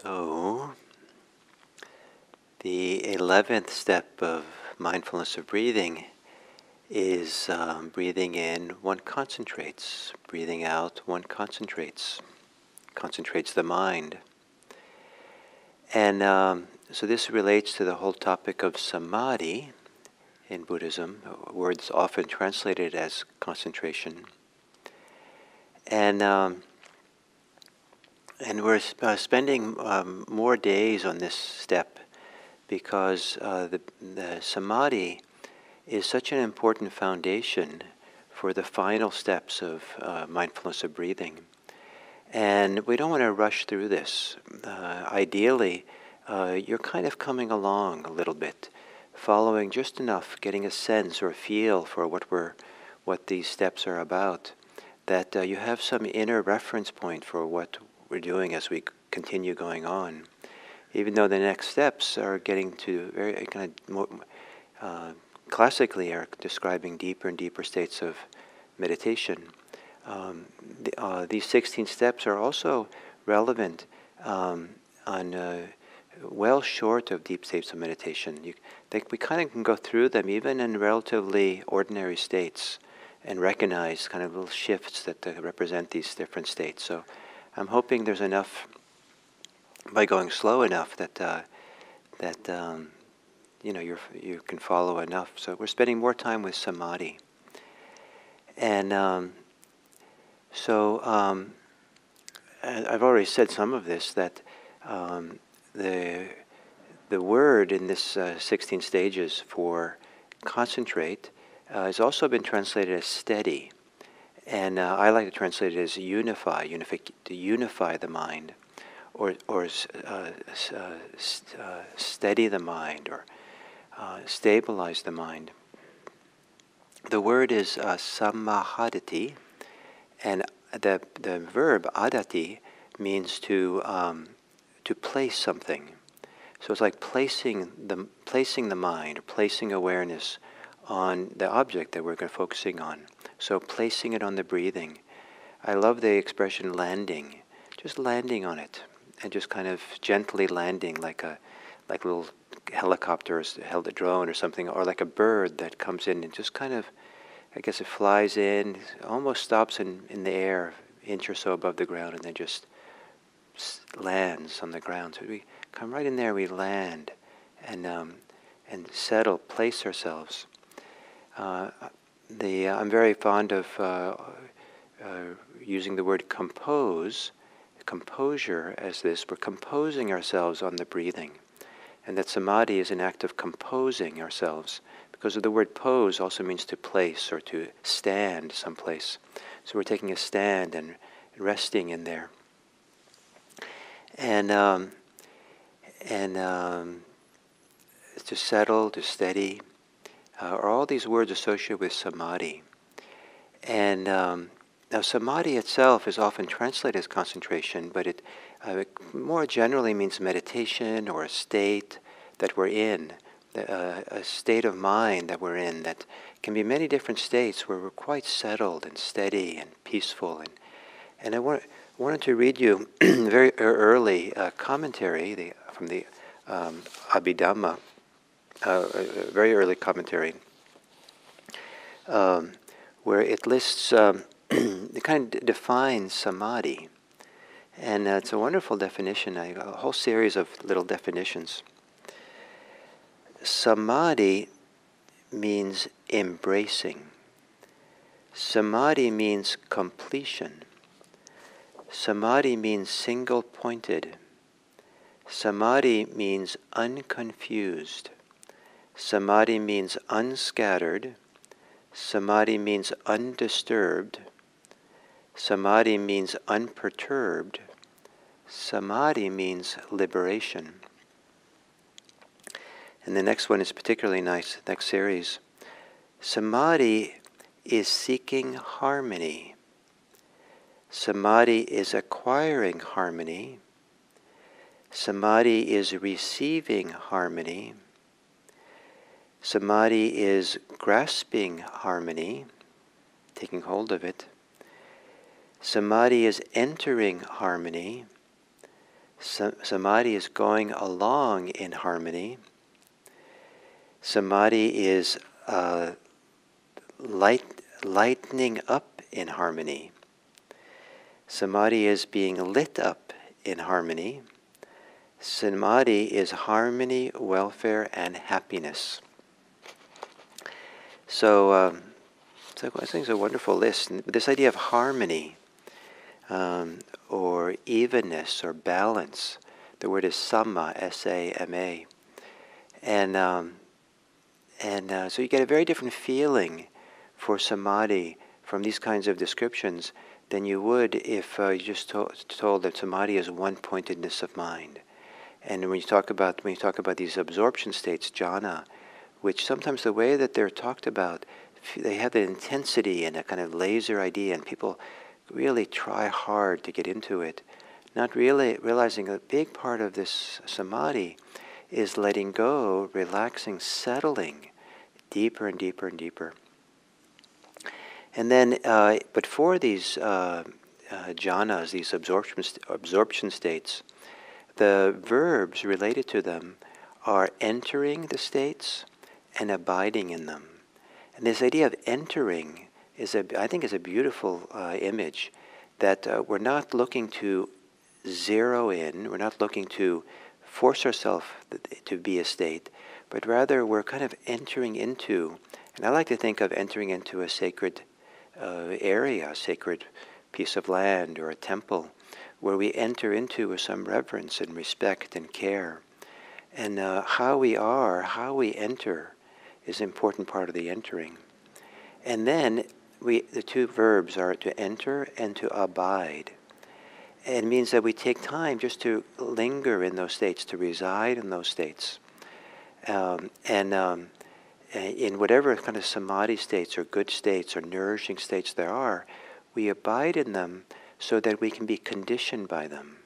So, the 11th step of mindfulness of breathing is breathing in, one concentrates. Breathing out, one concentrates. Concentrates the mind. And so this relates to the whole topic of samadhi in Buddhism, words often translated as concentration. And we're spending more days on this step because the samadhi is such an important foundation for the final steps of mindfulness of breathing. And we don't want to rush through this. Ideally, you're kind of coming along a little bit, following just enough, getting a sense or a feel for what these steps are about, that you have some inner reference point for what we're doing as we continue going on. Even though the next steps are getting to very kind of more, classically are describing deeper and deeper states of meditation. These 16 steps are also relevant well short of deep states of meditation. We kind of can go through them even in relatively ordinary states and recognize kind of little shifts that represent these different states. So I'm hoping there's enough, by going slow enough, that you can follow enough. So we're spending more time with samadhi, and I've already said some of this, that the word in this 16 stages for concentrate has also been translated as steady. And I like to translate it as unify, to unify the mind, or steady the mind, or stabilize the mind. The word is samahadati, and the verb adati means to place something. So it's like placing the mind, or placing awareness on the object that we're focusing on. So placing it on the breathing. I love the expression landing, just landing on it, and just kind of gently landing like a little helicopter or held a drone or something, or like a bird that comes in and just kind of, I guess it flies in, almost stops in the air, an inch or so above the ground, and then just lands on the ground. So we come right in there, we land, and settle, place ourselves. I'm very fond of using the word composure as this. We're composing ourselves on the breathing. And that samadhi is an act of composing ourselves, because of the word pose also means to place or to stand someplace. So we're taking a stand and resting in there. And to settle, to steady, are all these words associated with samadhi. And now samadhi itself is often translated as concentration, but it more generally means meditation or a state that we're in, a state of mind that we're in that can be many different states where we're quite settled and steady and peaceful. And I wanted to read you very early commentary from the Abhidhamma, a very early commentary, where it lists, it kind of defines samadhi. And it's a wonderful definition, a whole series of little definitions. Samadhi means embracing. Samadhi means completion. Samadhi means single-pointed. Samadhi means unconfused. Samadhi means unscattered. Samadhi means undisturbed. Samadhi means unperturbed. Samadhi means liberation. And the next one is particularly nice, next series. Samadhi is seeking harmony. Samadhi is acquiring harmony. Samadhi is receiving harmony. Samadhi is grasping harmony, taking hold of it. Samadhi is entering harmony. Samadhi is going along in harmony. Samadhi is lightening up in harmony. Samadhi is being lit up in harmony. Samadhi is harmony, welfare, and happiness. So I think it's a wonderful list. And this idea of harmony, or evenness, or balance, the word is samma, S-A-M-A. And so you get a very different feeling for samadhi from these kinds of descriptions than you would if you just told that samadhi is one-pointedness of mind. And when you talk about these absorption states, jhana, which sometimes the way that they're talked about, they have an intensity and a kind of laser idea, and people really try hard to get into it, not really realizing a big part of this samadhi is letting go, relaxing, settling deeper and deeper and deeper. And then, but for these jhanas, these absorption states, the verbs related to them are entering the states and abiding in them. And this idea of entering I think is a beautiful image, that we're not looking to zero in, we're not looking to force ourselves to be a state, but rather we're kind of entering into, and I like to think of entering into a sacred area, a sacred piece of land or a temple, where we enter into with some reverence and respect and care. And how we enter is an important part of the entering. And then the two verbs are to enter and to abide. It means that we take time just to linger in those states, to reside in those states. In whatever kind of samadhi states or good states or nourishing states there are, we abide in them so that we can be conditioned by them.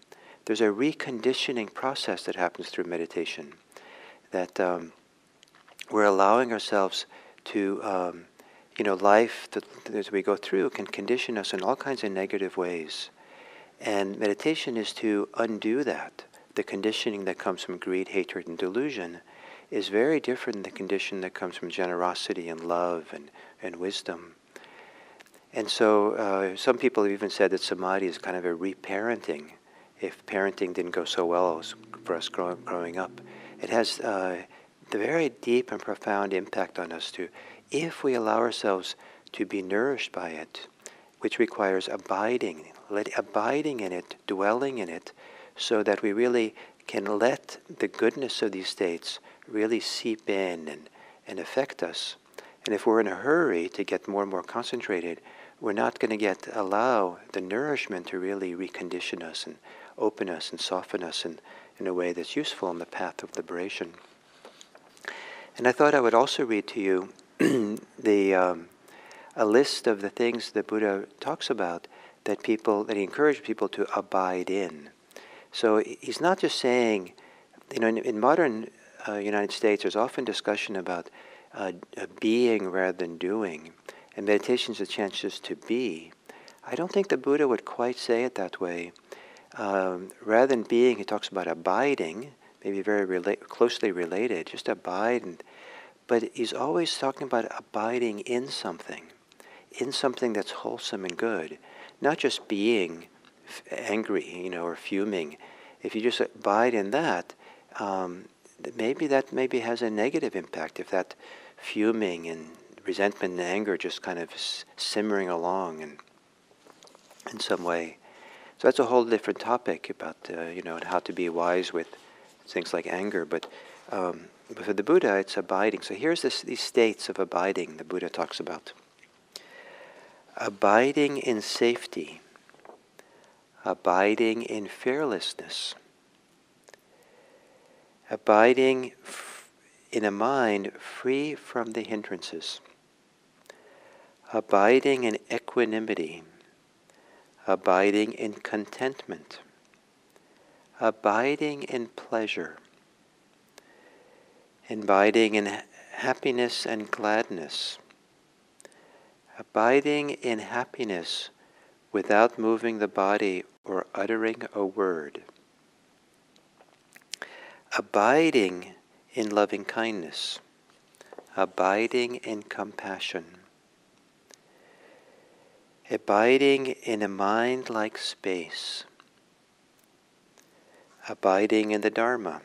There's a reconditioning process that happens through meditation, that we're allowing ourselves to, life as we go through can condition us in all kinds of negative ways. And meditation is to undo that. The conditioning that comes from greed, hatred, and delusion is very different than the condition that comes from generosity and love and wisdom. And so some people have even said that samadhi is kind of a reparenting. If parenting didn't go so well for us growing up, it has the very deep and profound impact on us too, if we allow ourselves to be nourished by it, which requires abiding in it, dwelling in it, so that we really can let the goodness of these states really seep in and affect us. And if we're in a hurry to get more and more concentrated, we're not going to allow the nourishment to really recondition us and open us and soften us in a way that's useful in the path of liberation. And I thought I would also read to you a list of the things that Buddha talks about that he encouraged people to abide in. So he's not just saying, in modern United States, there's often discussion about being rather than doing, and meditation is a chance just to be. I don't think the Buddha would quite say it that way. Rather than being, he talks about abiding, maybe very closely related, just abide. But he's always talking about abiding in something that's wholesome and good, not just being angry, or fuming. If you just abide in that maybe has a negative impact. If that fuming and resentment and anger just kind of simmering along in some way. So that's a whole different topic about how to be wise with things like anger. But for the Buddha, it's abiding. So here's these states of abiding the Buddha talks about. Abiding in safety. Abiding in fearlessness. Abiding in a mind free from the hindrances. Abiding in equanimity. Abiding in contentment. Abiding in pleasure. Abiding in happiness and gladness. Abiding in happiness without moving the body or uttering a word. abiding in loving kindness, abiding in compassion, abiding in a mind-like space, abiding in the Dharma,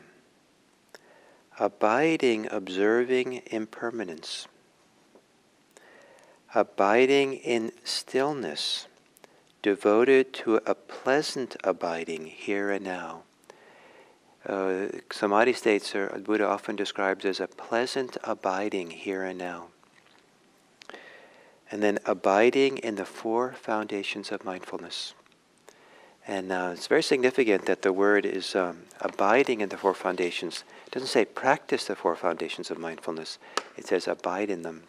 abiding observing impermanence, abiding in stillness, devoted to a pleasant abiding here and now. Samadhi states are Buddha often describes as a pleasant abiding here and now. And then abiding in the four foundations of mindfulness. And it's very significant that the word is abiding in the four foundations. It doesn't say practice the four foundations of mindfulness. It says abide in them.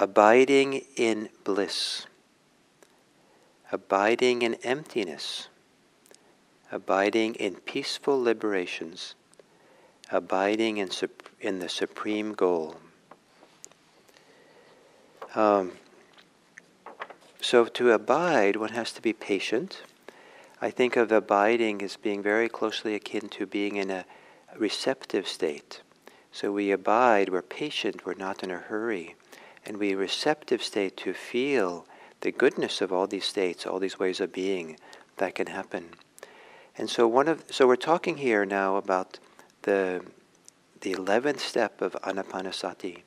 Abiding in bliss. Abiding in emptiness. Abiding in peaceful liberations. Abiding in the supreme goal. So to abide, one has to be patient. I think of abiding as being very closely akin to being in a receptive state. So we abide, we're patient, we're not in a hurry. And we receptive state to feel the goodness of all these states, all these ways of being that can happen. And so we're talking here now about the 11th step of Anapanasati.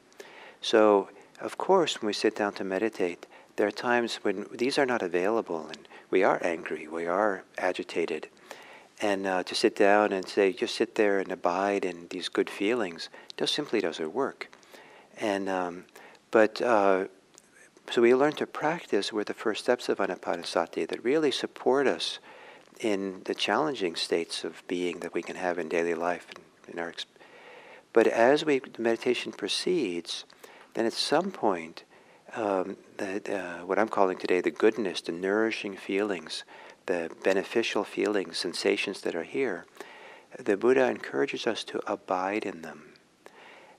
So of course, when we sit down to meditate, there are times when these are not available, and we are angry, we are agitated. And to sit down and say, just sit there and abide in these good feelings, simply doesn't work. And so we learn to practice with the first steps of Anapanasati that really support us in the challenging states of being that we can have in daily life. But as the meditation proceeds, then at some point, what I'm calling today the goodness, the nourishing feelings, the beneficial feelings, sensations that are here, the Buddha encourages us to abide in them.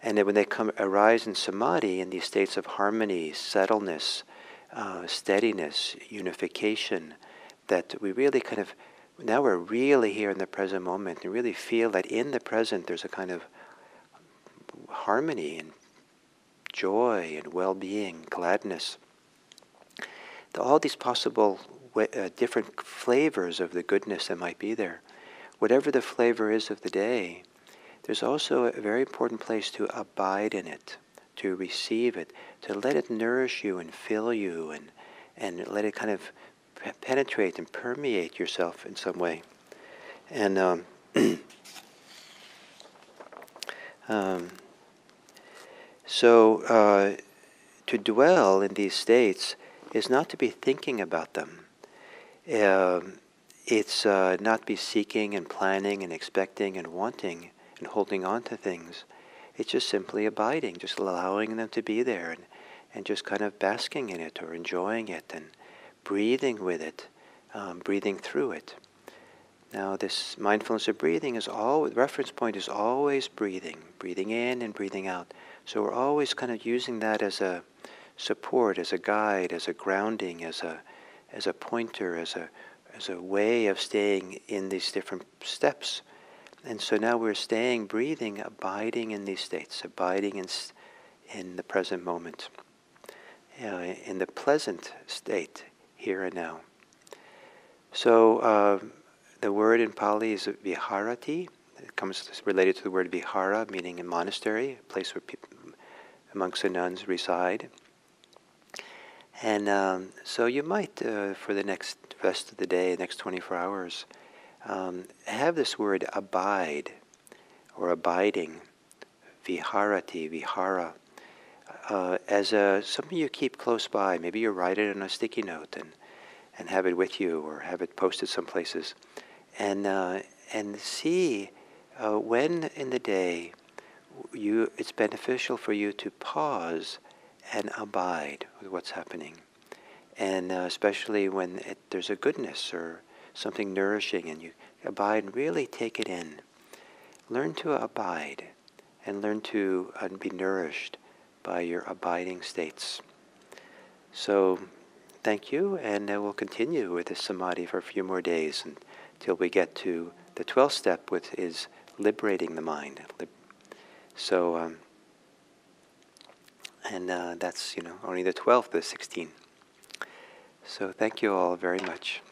And then when they arise in samadhi, in these states of harmony, settledness, steadiness, unification, that we really now we're really here in the present moment and really feel that in the present there's a kind of harmony and joy and well-being, gladness. All these possible different flavors of the goodness that might be there. Whatever the flavor is of the day, there's also a very important place to abide in it, to receive it, to let it nourish you and fill you and let it kind of penetrate and permeate yourself in some way. And So to dwell in these states is not to be thinking about them. It's not be seeking and planning and expecting and wanting and holding on to things. It's just simply abiding, just allowing them to be there and just kind of basking in it or enjoying it and breathing with it, breathing through it. Now this mindfulness of breathing is always, reference point is always breathing in and breathing out. So we're always kind of using that as a support, as a guide, as a grounding, as a pointer, as a way of staying in these different steps. And so now we're staying, breathing, abiding in these states, abiding in the present moment, in the pleasant state here and now. So the word in Pali is viharati. It comes related to the word vihara, meaning a monastery, a place where monks and nuns reside. And so you might, for the rest of the day, next 24 hours, have this word abide or abiding, viharati, vihara, as something you keep close by. Maybe you write it on a sticky note and have it with you, or have it posted some places, and see when in the day it's beneficial for you to pause and abide with what's happening, and especially when there's a goodness or something nourishing, and you abide and really take it in. Learn to abide and learn to be nourished by your abiding states. So thank you, and we'll continue with this samadhi for a few more days until we get to the the 12th step is liberating the mind. So, and that's only the 12th of the 16. So thank you all very much.